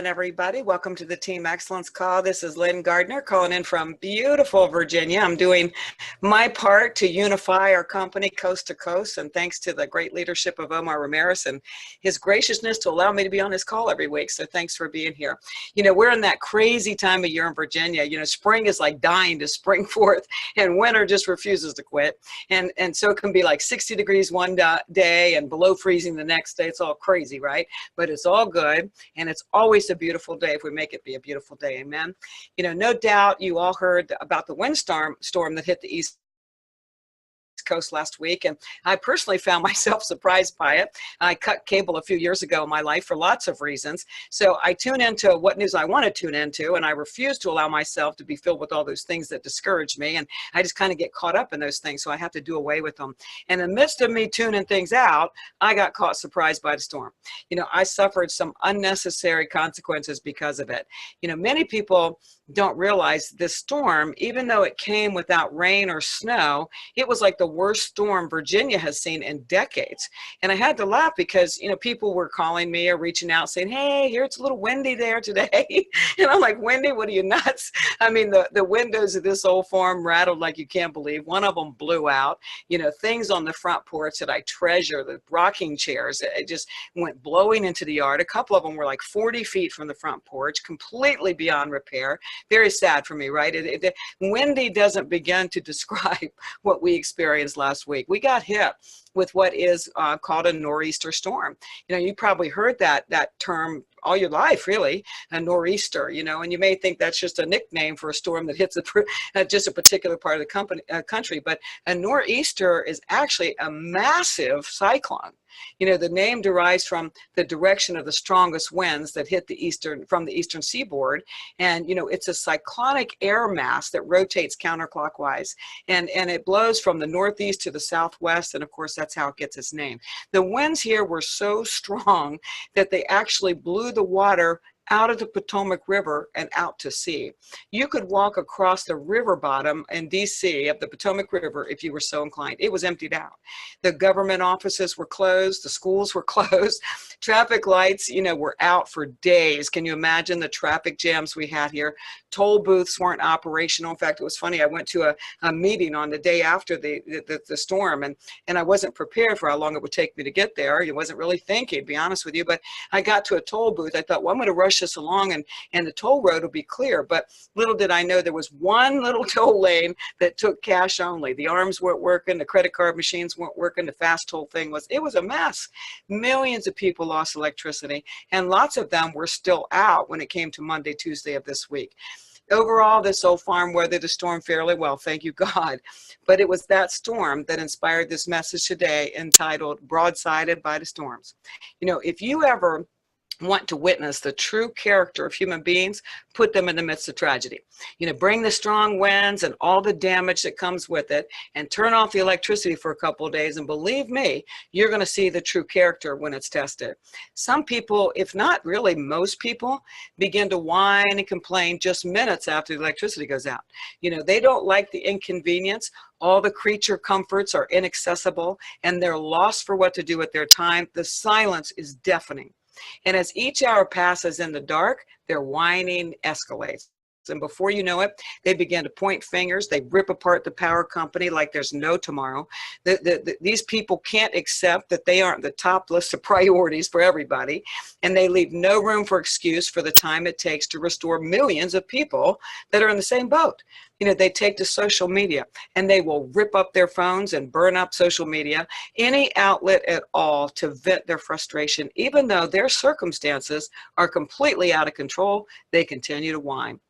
Everybody, welcome to the Team Excellence Call. This is Lynn Gardner calling in from beautiful Virginia. I'm doing my part to unify our company coast to coast, and thanks to the great leadership of Omar Ramirez and his graciousness to allow me to be on his call every week. So thanks for being here. You know, we're in that crazy time of year in Virginia. You know, spring is like dying to spring forth, and winter just refuses to quit. And so it can be like 60 degrees one day and below freezing the next day. It's all crazy, right? But it's all good, and it's always a beautiful day if we make it be a beautiful day. Amen. You know, no doubt you all heard about the windstorm that hit the East Coast last week, and I personally found myself surprised by it. I cut cable a few years ago in my life for lots of reasons, so I tune into what news I want to tune into, and I refuse to allow myself to be filled with all those things that discourage me, and I just kind of get caught up in those things, so I have to do away with them. And in the midst of me tuning things out, I got caught surprised by the storm. You know, I suffered some unnecessary consequences because of it. You know, many people don't realize this storm, even though it came without rain or snow, it was like the worst storm Virginia has seen in decades. And I had to laugh because, you know, people were calling me or reaching out saying, hey, here it's a little windy there today. And I'm like, windy? What are you, nuts? I mean, the windows of this old farm rattled like you can't believe. One of them blew out. You know, things on the front porch that I treasure, the rocking chairs, it just went blowing into the yard. A couple of them were like 40 feet from the front porch, completely beyond repair. Very sad for me, right? Windy doesn't begin to describe what we experienced last week. We got hit with what is called a nor'easter storm. You know, you probably heard that term all your life, really, a nor'easter, you know, and you may think that's just a nickname for a storm that hits just a particular part of the country, but a nor'easter is actually a massive cyclone. You know, the name derives from the direction of the strongest winds that hit from the eastern seaboard. And, you know, it's a cyclonic air mass that rotates counterclockwise. And it blows from the northeast to the southwest. And of course, that's how it gets its name. The winds here were so strong that they actually blew the water out of the Potomac River and out to sea. You could walk across the river bottom in DC of the Potomac River if you were so inclined. It was emptied out. The government offices were closed. The schools were closed. Traffic lights, you know, were out for days. Can you imagine the traffic jams we had here? Toll booths weren't operational. In fact, it was funny. I went to a meeting on the day after the storm, and I wasn't prepared for how long it would take me to get there. I wasn't really thinking, to be honest with you, but I got to a toll booth. I thought, well, I'm going to rush this along and the toll road will be clear. But little did I know there was one little toll lane that took cash only. The arms weren't working, the credit card machines weren't working, the fast toll thing it was a mess. Millions of people lost electricity, and lots of them were still out when it came to Monday, Tuesday of this week. Overall, this old farm weathered the storm fairly well, thank you God. But it was that storm that inspired this message today entitled Broadsided by the Storms. You know, if you ever want to witness the true character of human beings, put them in the midst of tragedy. You know, bring the strong winds and all the damage that comes with it and turn off the electricity for a couple of days, and believe me, you're going to see the true character when it's tested. Some people, if not really most people, begin to whine and complain just minutes after the electricity goes out. You know, they don't like the inconvenience. All the creature comforts are inaccessible, and they're lost for what to do with their time. The silence is deafening. And as each hour passes in the dark, their whining escalates. And before you know it, they begin to point fingers. They rip apart the power company like there's no tomorrow. These people can't accept that they aren't the top list of priorities for everybody. And they leave no room for excuse for the time it takes to restore millions of people that are in the same boat. You know, they take to social media and they will rip up their phones and burn up social media, any outlet at all to vent their frustration. Even though their circumstances are completely out of control, they continue to whine.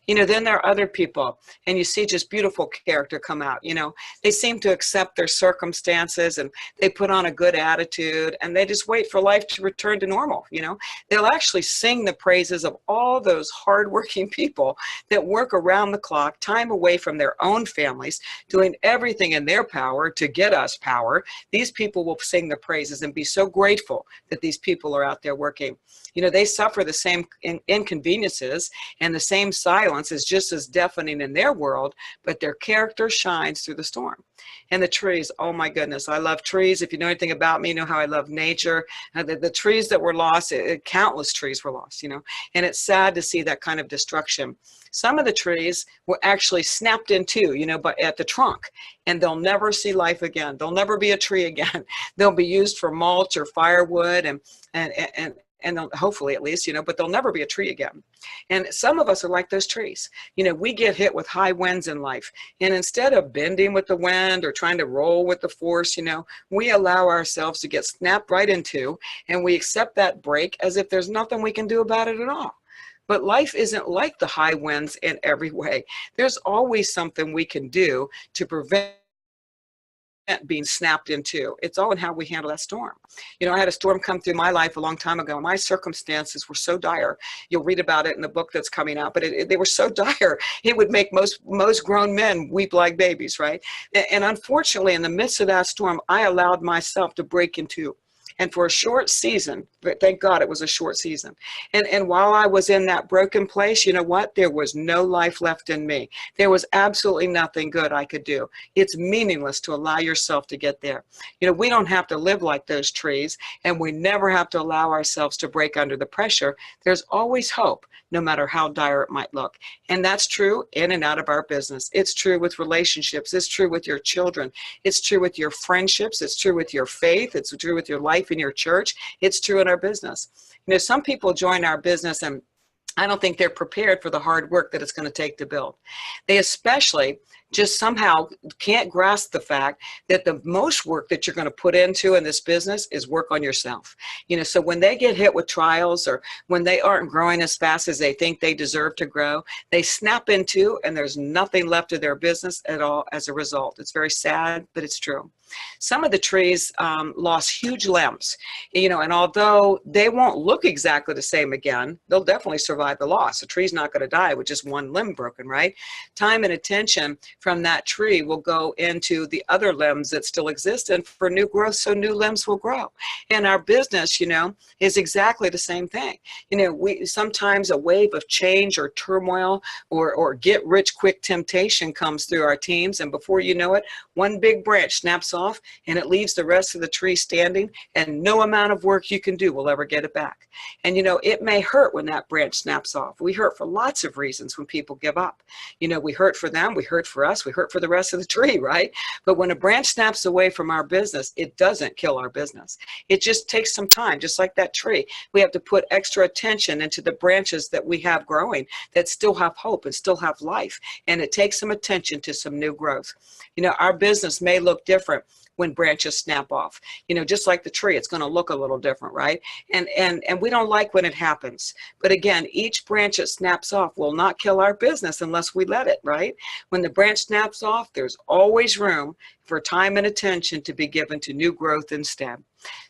You know, then there are other people, and you see just beautiful character come out. You know, they seem to accept their circumstances, and they put on a good attitude, and they just wait for life to return to normal. You know, they'll actually sing the praises of all those hardworking people that work around the clock, time away from their own families, doing everything in their power to get us power. These people will sing the praises and be so grateful that these people are out there working. You know, they suffer the same inconveniences and the same silence silence is just as deafening in their world, but their character shines through the storm. And the trees, oh my goodness, I love trees. If you know anything about me, you know how I love nature. The trees that were lost, countless trees were lost, and it's sad to see that kind of destruction. Some of the trees were actually snapped in two, but at the trunk, and they'll never see life again. They'll never be a tree again. They'll be used for mulch or firewood, and they'll, hopefully at least, but they'll never be a tree again. And some of us are like those trees. We get hit with high winds in life, and instead of bending with the wind or trying to roll with the force, we allow ourselves to get snapped right into, and we accept that break as if there's nothing we can do about it at all. But life isn't like the high winds in every way. There's always something we can do to prevent being snapped into. It's all in how we handle that storm. I had a storm come through my life a long time ago. My circumstances were so dire. You'll read about it in the book that's coming out, but they were so dire. It would make most grown men weep like babies, right? And unfortunately, in the midst of that storm, I allowed myself to break into. And for a short season, but thank God it was a short season. And while I was in that broken place, you know what? There was no life left in me. There was absolutely nothing good I could do. It's meaningless to allow yourself to get there. We don't have to live like those trees, and we never have to allow ourselves to break under the pressure. There's always hope, no matter how dire it might look. And that's true in and out of our business. It's true with relationships. It's true with your children. It's true with your friendships. It's true with your faith. It's true with your life in your church. It's true in our business. Some people join our business and I don't think they're prepared for the hard work that it's going to take to build. They especially just somehow can't grasp the fact that the most work that you're going to put into in this business is work on yourself. So when they get hit with trials or when they aren't growing as fast as they think they deserve to grow, they snap into and there's nothing left of their business at all as a result. It's very sad, but it's true. Some of the trees lost huge limbs, and although they won't look exactly the same again, they'll definitely survive the loss. A tree's not going to die with just one limb broken, right? Time and attention from that tree will go into the other limbs that still exist and for new growth, so new limbs will grow. And our business, is exactly the same thing. We sometimes a wave of change or turmoil or get rich quick temptation comes through our teams, and before you know it, one big branch snaps off and it leaves the rest of the tree standing, and no amount of work you can do will ever get it back. And it may hurt when that branch snaps off. We hurt for lots of reasons when people give up. We hurt for them, we hurt for us, we hurt for the rest of the tree, right? But when a branch snaps away from our business, it doesn't kill our business. It just takes some time, just like that tree. We have to put extra attention into the branches that we have growing that still have hope and still have life. And it takes some attention to some new growth. Our business may look different when branches snap off. Just like the tree, it's going to look a little different, right? And we don't like when it happens. But again, each branch that snaps off will not kill our business unless we let it, right? When the branch snaps off, there's always room for time and attention to be given to new growth instead.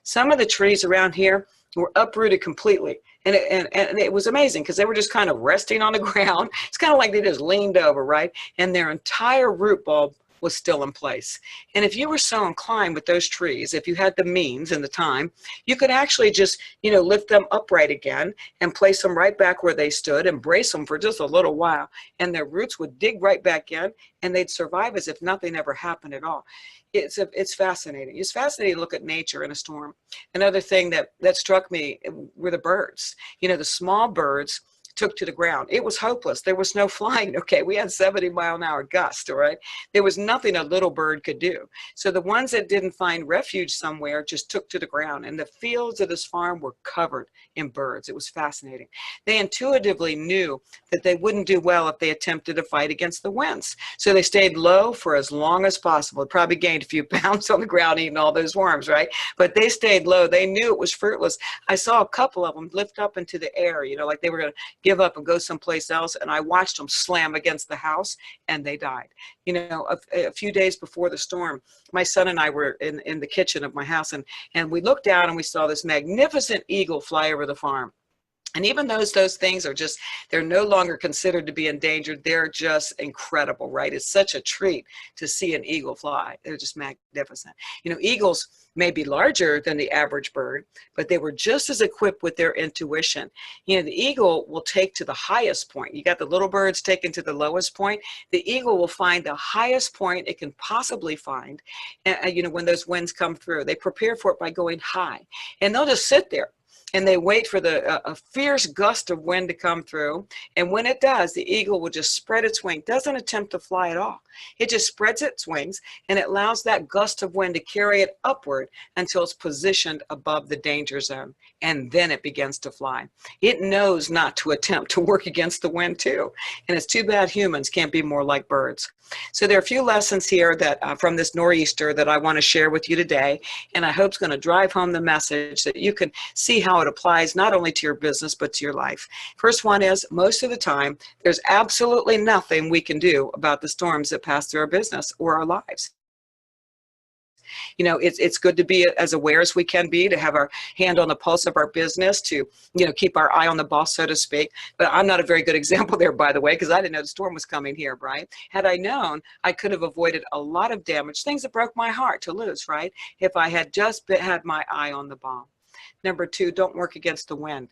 Some of the trees around here were uprooted completely. And it was amazing because they were just kind of resting on the ground. It's kind of like they just leaned over, right? And their entire root bulb was still in place. And if you were so inclined with those trees, if you had the means and the time, you could actually just, lift them upright again and place them right back where they stood and brace them for just a little while. And their roots would dig right back in and they'd survive as if nothing ever happened at all. It's fascinating. It's fascinating to look at nature in a storm. Another thing that struck me were the birds. The small birds took to the ground. It was hopeless. There was no flying. Okay, we had 70-mile-an-hour gusts, all right? There was nothing a little bird could do. So the ones that didn't find refuge somewhere just took to the ground, and the fields of this farm were covered in birds. It was fascinating. They intuitively knew that they wouldn't do well if they attempted to fight against the winds. So they stayed low for as long as possible. Probably gained a few pounds on the ground eating all those worms, right? But they stayed low. They knew it was fruitless. I saw a couple of them lift up into the air, like they were going to give up and go someplace else. And I watched them slam against the house and they died. A few days before the storm, my son and I were in the kitchen of my house and we looked out and we saw this magnificent eagle fly over the farm. And even those things are just, they're no longer considered to be endangered. They're just incredible, right? It's such a treat to see an eagle fly. They're just magnificent. Eagles may be larger than the average bird, but they were just as equipped with their intuition. The eagle will take to the highest point. You got the little birds taken to the lowest point. The eagle will find the highest point it can possibly find. And, when those winds come through, they prepare for it by going high, and they'll just sit there and they wait for a fierce gust of wind to come through. And when it does, the eagle will just spread its wing, doesn't attempt to fly at all. It just spreads its wings, and it allows that gust of wind to carry it upward until it's positioned above the danger zone. And then it begins to fly. It knows not to attempt to work against the wind too. And it's too bad humans can't be more like birds. So there are a few lessons here that from this nor'easter that I want to share with you today. And I hope it's going to drive home the message that you can see how it applies not only to your business, but to your life. First one is, most of the time, there's absolutely nothing we can do about the storms that pass through our business or our lives. It's good to be as aware as we can be, to have our hand on the pulse of our business, to, keep our eye on the ball, so to speak. But I'm not a very good example there, by the way, because I didn't know the storm was coming here, right? Had I known, I could have avoided a lot of damage, things that broke my heart to lose, right? If I had just had my eye on the ball. Number two, don't work against the wind.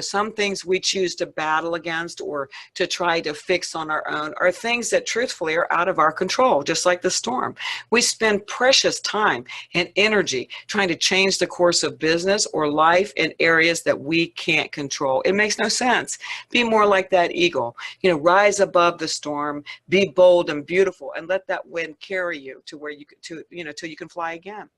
Some things we choose to battle against or to try to fix on our own are things that truthfully are out of our control, just like the storm. We spend precious time and energy trying to change the course of business or life in areas that we can't control. It makes no sense. Be more like that eagle. Rise above the storm, be bold and beautiful, and let that wind carry you to where till you can fly again.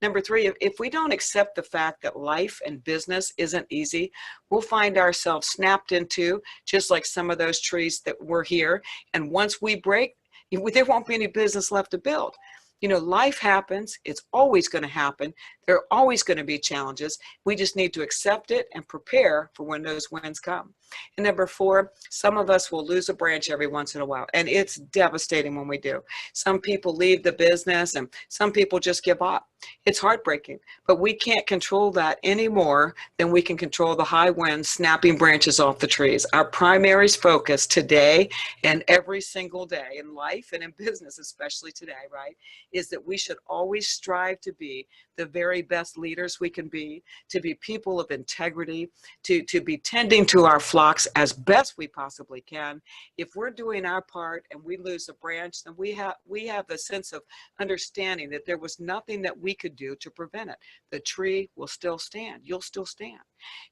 Number three, if we don't accept the fact that life and business isn't easy, we'll find ourselves snapped into, just like some of those trees that were here. And once we break, there won't be any business left to build. Life happens. It's always going to happen. There are always going to be challenges. We just need to accept it and prepare for when those winds come. And number four, some of us will lose a branch every once in a while, and it's devastating when we do. Some people leave the business, and some people just give up. It's heartbreaking, but we can't control that any more than we can control the high winds snapping branches off the trees. Our primary focus today and every single day in life and in business, especially today, right, is that we should always strive to be the very best leaders we can be, to be people of integrity, to be tending to our flocks as best we possibly can. If we're doing our part and we lose a branch, then we have the sense of understanding that there was nothing that we could do to prevent it. The tree will still stand. You'll still stand.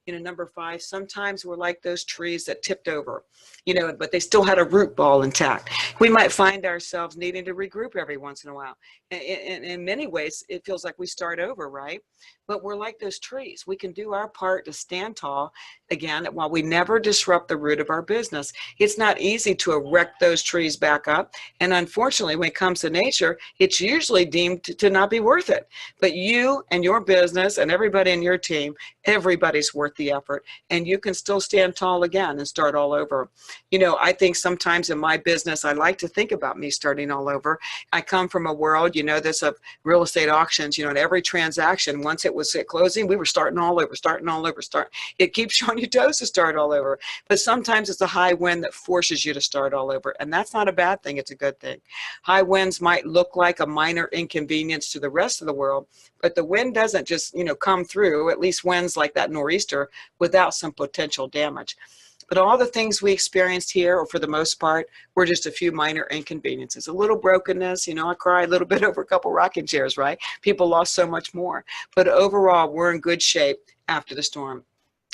Number five, sometimes we're like those trees that tipped over, but they still had a root ball intact. We might find ourselves needing to regroup every once in a while. In many ways, it feels like we start over, right? But we're like those trees. We can do our part to stand tall again while we never disrupt the root of our business. It's not easy to erect those trees back up. And unfortunately, when it comes to nature, it's usually deemed to not be worth it. But you and your business and everybody in your team, everybody's worth the effort, and you can still stand tall again and start all over. I think sometimes in my business, I like to think about me starting all over. I come from a world, this of real estate auctions, in every transaction, once it was at closing, we were starting all over. It keeps you on your toes to start all over. But sometimes it's a high wind that forces you to start all over. And that's not a bad thing. It's a good thing. High winds might look like a minor inconvenience to the rest of the world, but the wind doesn't just, come through, at least winds like that nor'easter, without some potential damage. But all the things we experienced here, or for the most part, were just a few minor inconveniences. A little brokenness, I cried a little bit over a couple rocking chairs, right? People lost so much more. But overall, we're in good shape after the storm.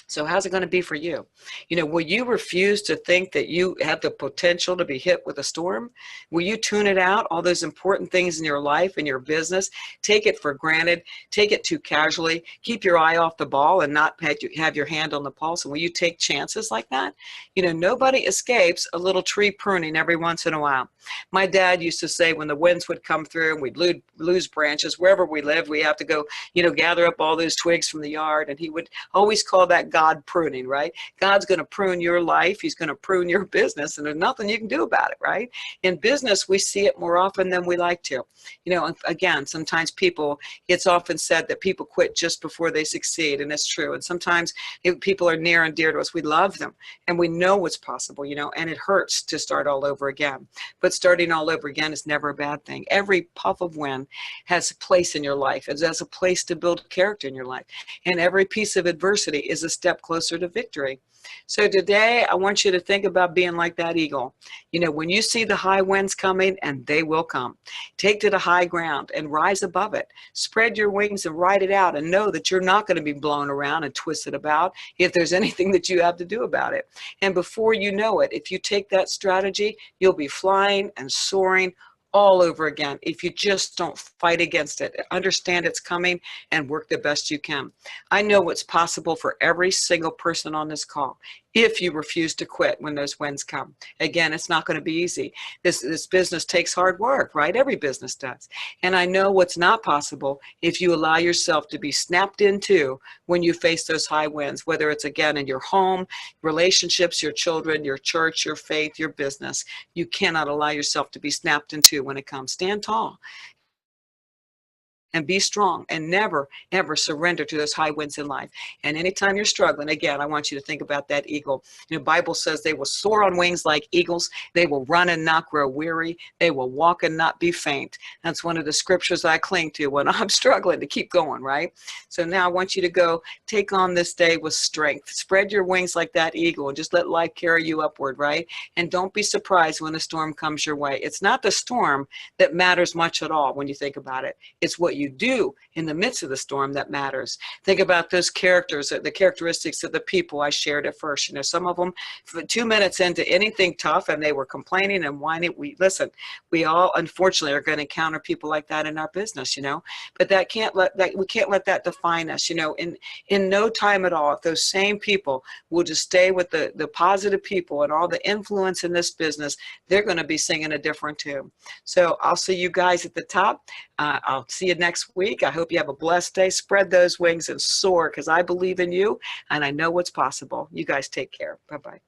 So how's it going to be for you? Will you refuse to think that you have the potential to be hit with a storm? Will you tune it out, all those important things in your life and your business? Take it for granted, take it too casually, keep your eye off the ball and not have your hand on the pulse? And will you take chances like that? Nobody escapes a little tree pruning every once in a while. My dad used to say when the winds would come through and we'd lose branches, wherever we lived, we have to go, gather up all those twigs from the yard. And he would always call that God pruning, right? God's going to prune your life. He's going to prune your business, and there's nothing you can do about it, right? In business, we see it more often than we like to. You know, again, sometimes it's often said that people quit just before they succeed, and it's true. And sometimes people are near and dear to us. We love them, and we know what's possible, you know, and it hurts to start all over again. But starting all over again is never a bad thing. Every puff of wind has a place in your life. It has a place to build character in your life. And every piece of adversity is a step closer to victory. So today, I want you to think about being like that eagle. You know, when you see the high winds coming, and they will come, take to the high ground and rise above it. Spread your wings and ride it out, and know that you're not going to be blown around and twisted about if there's anything that you have to do about it. And before you know it, if you take that strategy, you'll be flying and soaring all over again if you just don't fight against it. Understand it's coming and work the best you can. I know what's possible for every single person on this call if you refuse to quit when those winds come. Again, it's not going to be easy. This business takes hard work, right? Every business does. And I know what's not possible if you allow yourself to be snapped into when you face those high winds, whether it's, again, in your home, relationships, your children, your church, your faith, your business. You cannot allow yourself to be snapped into when it comes. Stand tall and be strong, and never, ever surrender to those high winds in life. And anytime you're struggling, again, I want you to think about that eagle. You know, the Bible says they will soar on wings like eagles. They will run and not grow weary. They will walk and not be faint. That's one of the scriptures I cling to when I'm struggling to keep going, right? So now I want you to go take on this day with strength. Spread your wings like that eagle and just let life carry you upward, right? And don't be surprised when a storm comes your way. It's not the storm that matters much at all when you think about it. It's what you do in the midst of the storm that matters. Think about those characters, the characteristics of the people I shared at first. You know, some of them, 2 minutes into anything tough, and they were complaining and whining. We all unfortunately are going to encounter people like that in our business, you know, but we can't let that define us, you know. In no time at all, if those same people will just stay with the positive people and all the influence in this business, they're going to be singing a different tune. So I'll see you guys at the top. I'll see you next week. I hope you have a blessed day. Spread those wings and soar, because I believe in you and I know what's possible. You guys take care. Bye-bye.